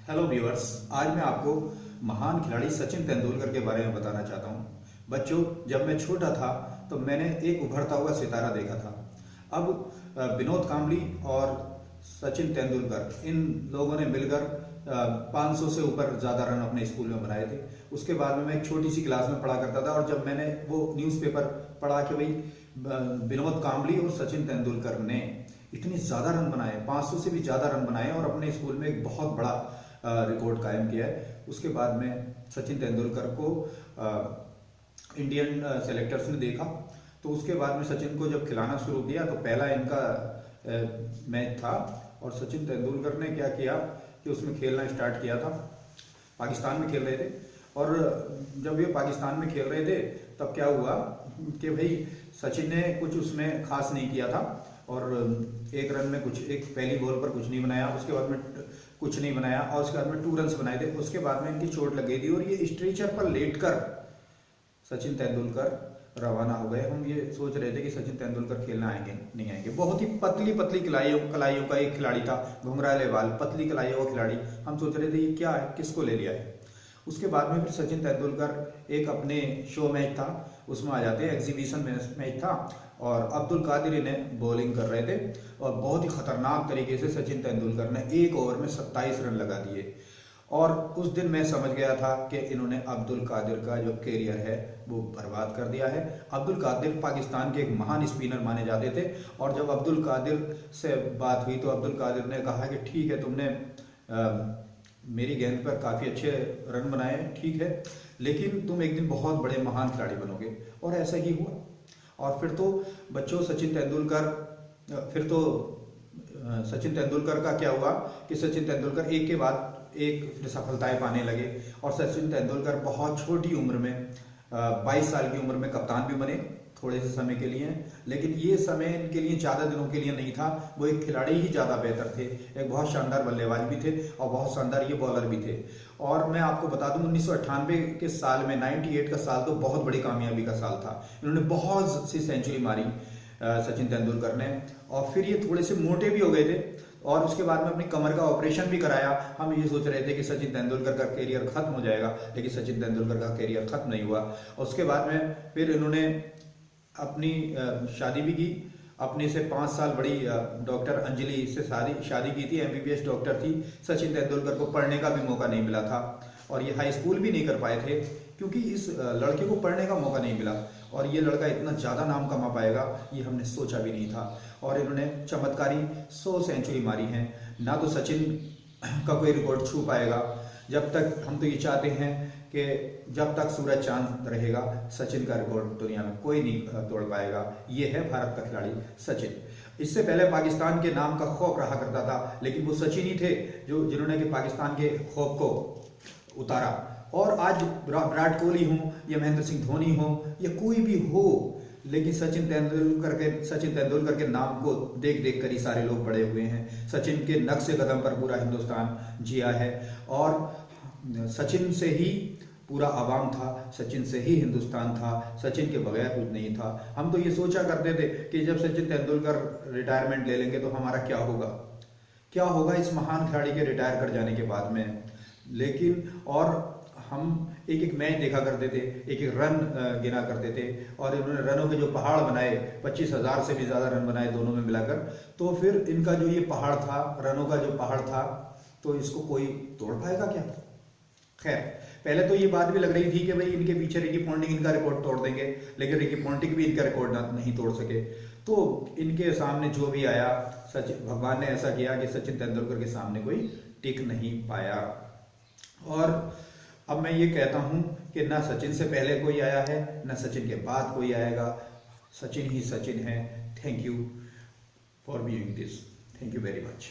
Hello viewers, आज मैं आपको महान खिलाड़ी सचिन तेंदुलकर के बारे में बताना चाहता हूँ। बच्चों, जब मैं छोटा था तो मैंने एक उभरता हुआ सितारा देखा था। अब विनोद कांबली और सचिन तेंदुलकर इन लोगों ने मिलकर 500 से ऊपर ज़्यादा रन अपने स्कूल में बनाए थे। उसके बाद में मैं एक छोटी सी क्लास में पढ़ा करता था और जब मैंने वो न्यूज़पेपर पढ़ा कि भाई विनोद कांबली और सचिन तेंदुलकर ने इतनी ज़्यादा रन बनाए, 500 से भी ज़्यादा रन बनाए और अपने स्कूल में एक बहुत बड़ा रिकॉर्ड कायम किया है। उसके बाद में सचिन तेंदुलकर को इंडियन सेलेक्टर्स ने देखा, तो उसके बाद में सचिन को जब खिलाना शुरू किया तो पहला इनका मैच था और सचिन तेंदुलकर ने क्या किया कि उसमें खेलना स्टार्ट किया था। पाकिस्तान में खेल रहे थे और जब ये पाकिस्तान में खेल रहे थे तब क्या हुआ कि भाई सचिन ने कुछ उसमें खास नहीं किया था और एक रन में एक पहली बॉल पर कुछ नहीं बनाया, उसके बाद में कुछ नहीं बनाया और उसके बाद में 2 रन्स बनाए थे। उसके बाद में इनकी चोट लग गई थी और ये स्ट्रेचर पर लेटकर सचिन तेंदुलकर रवाना हो गए। हम ये सोच रहे थे कि सचिन तेंदुलकर खेलना आएंगे नहीं आएंगे। बहुत ही पतली पतली कलाइयों का एक खिलाड़ी था, घुंघराले बाल, पतली कलाइयों का खिलाड़ी। हम सोच रहे थे ये क्या है, किसको ले लिया है। उसके बाद में फिर सचिन तेंदुलकर एक अपने शो मैच था उसमें आ जाते हैं, एग्जीबिशन मैच था और अब्दुल कादिर इन्हें बॉलिंग कर रहे थे और बहुत ही खतरनाक तरीके से सचिन तेंदुलकर ने एक ओवर में 27 रन लगा दिए। और उस दिन मैं समझ गया था कि इन्होंने अब्दुल कादिर का जो कैरियर है वो बर्बाद कर दिया है। अब्दुल कादिर पाकिस्तान के एक महान स्पिनर माने जाते थे और जब अब्दुल कादिर से बात हुई तो अब्दुल कादिर ने कहा कि ठीक है, तुमने मेरी गेंद पर काफ़ी अच्छे रन बनाए, ठीक है, लेकिन तुम एक दिन बहुत बड़े महान खिलाड़ी बनोगे। और ऐसा ही हुआ। और फिर तो बच्चों सचिन तेंदुलकर का क्या हुआ कि सचिन तेंदुलकर एक के बाद एक फिर सफलताएं पाने लगे और सचिन तेंदुलकर बहुत छोटी उम्र में 22 साल की उम्र में कप्तान भी बने थोड़े से समय के लिए, लेकिन ये समय इनके लिए ज़्यादा दिनों के लिए नहीं था। वो एक खिलाड़ी ही ज़्यादा बेहतर थे, एक बहुत शानदार बल्लेबाज भी थे और बहुत शानदार ये बॉलर भी थे। और मैं आपको बता दूं 1998 के साल में 98 का साल तो बहुत बड़ी कामयाबी का साल था। इन्होंने बहुत सी सेंचुरी मारी सचिन तेंदुलकर ने और फिर ये थोड़े से मोटे भी हो गए थे और उसके बाद में अपनी कमर का ऑपरेशन भी कराया। हम ये सोच रहे थे कि सचिन तेंदुलकर का करियर खत्म हो जाएगा, लेकिन सचिन तेंदुलकर का करियर खत्म नहीं हुआ। उसके बाद में फिर इन्होंने अपनी शादी भी की। अपने से 5 साल बड़ी डॉक्टर अंजलि से शादी की थी, MBBS डॉक्टर थी। सचिन तेंदुलकर को पढ़ने का भी मौका नहीं मिला था और ये हाई स्कूल भी नहीं कर पाए थे क्योंकि इस लड़के को पढ़ने का मौका नहीं मिला और ये लड़का इतना ज़्यादा नाम कमा पाएगा ये हमने सोचा भी नहीं था। और इन्होंने चमत्कारी 100 सेंचुरी मारी हैं। ना तो सचिन का कोई रिकॉर्ड छू पाएगा, जब तक हम तो ये चाहते हैं कि जब तक सूरज चांद रहेगा सचिन का रिकॉर्ड दुनिया में कोई नहीं तोड़ पाएगा। ये है भारत का खिलाड़ी सचिन। इससे पहले पाकिस्तान के नाम का खौफ रहा करता था, लेकिन वो सचिन ही थे जिन्होंने कि पाकिस्तान के खौफ को उतारा। और आज विराट कोहली हो या महेंद्र सिंह धोनी हो या कोई भी हो, लेकिन सचिन तेंदुलकर के नाम को देख देख कर ही सारे लोग बड़े हुए हैं। सचिन के नक्शे कदम पर पूरा हिंदुस्तान जिया है और सचिन से ही पूरा आवाम था, सचिन से ही हिंदुस्तान था, सचिन के बगैर कुछ नहीं था। हम तो ये सोचा करते थे कि जब सचिन तेंदुलकर रिटायरमेंट ले लेंगे तो हमारा क्या होगा इस महान खिलाड़ी के रिटायर कर जाने के बाद में। लेकिन और हम एक एक मैच देखा करते थे, एक एक रन गिना करते थे और इन्होंने रनों के जो पहाड़ बनाए, 25,000 से भी ज़्यादा रन बनाए दोनों में मिलाकर। तो फिर इनका जो ये पहाड़ था, रनों का जो पहाड़ था, तो इसको कोई तोड़ पाएगा क्या। खैर, पहले तो ये बात भी लग रही थी कि भाई इनके पीछे रिकी पॉन्टिंग इनका रिकॉर्ड तोड़ देंगे, लेकिन रिकी पॉन्टिंग भी इनका रिकॉर्ड नहीं तोड़ सके। तो इनके सामने जो भी आया, भगवान ने ऐसा किया कि सचिन तेंदुलकर के सामने कोई टिक नहीं पाया। और अब मैं ये कहता हूं कि ना सचिन से पहले कोई आया है, ना सचिन के बाद कोई आएगा। सचिन ही सचिन है। Thank you for viewing this. Thank you very much.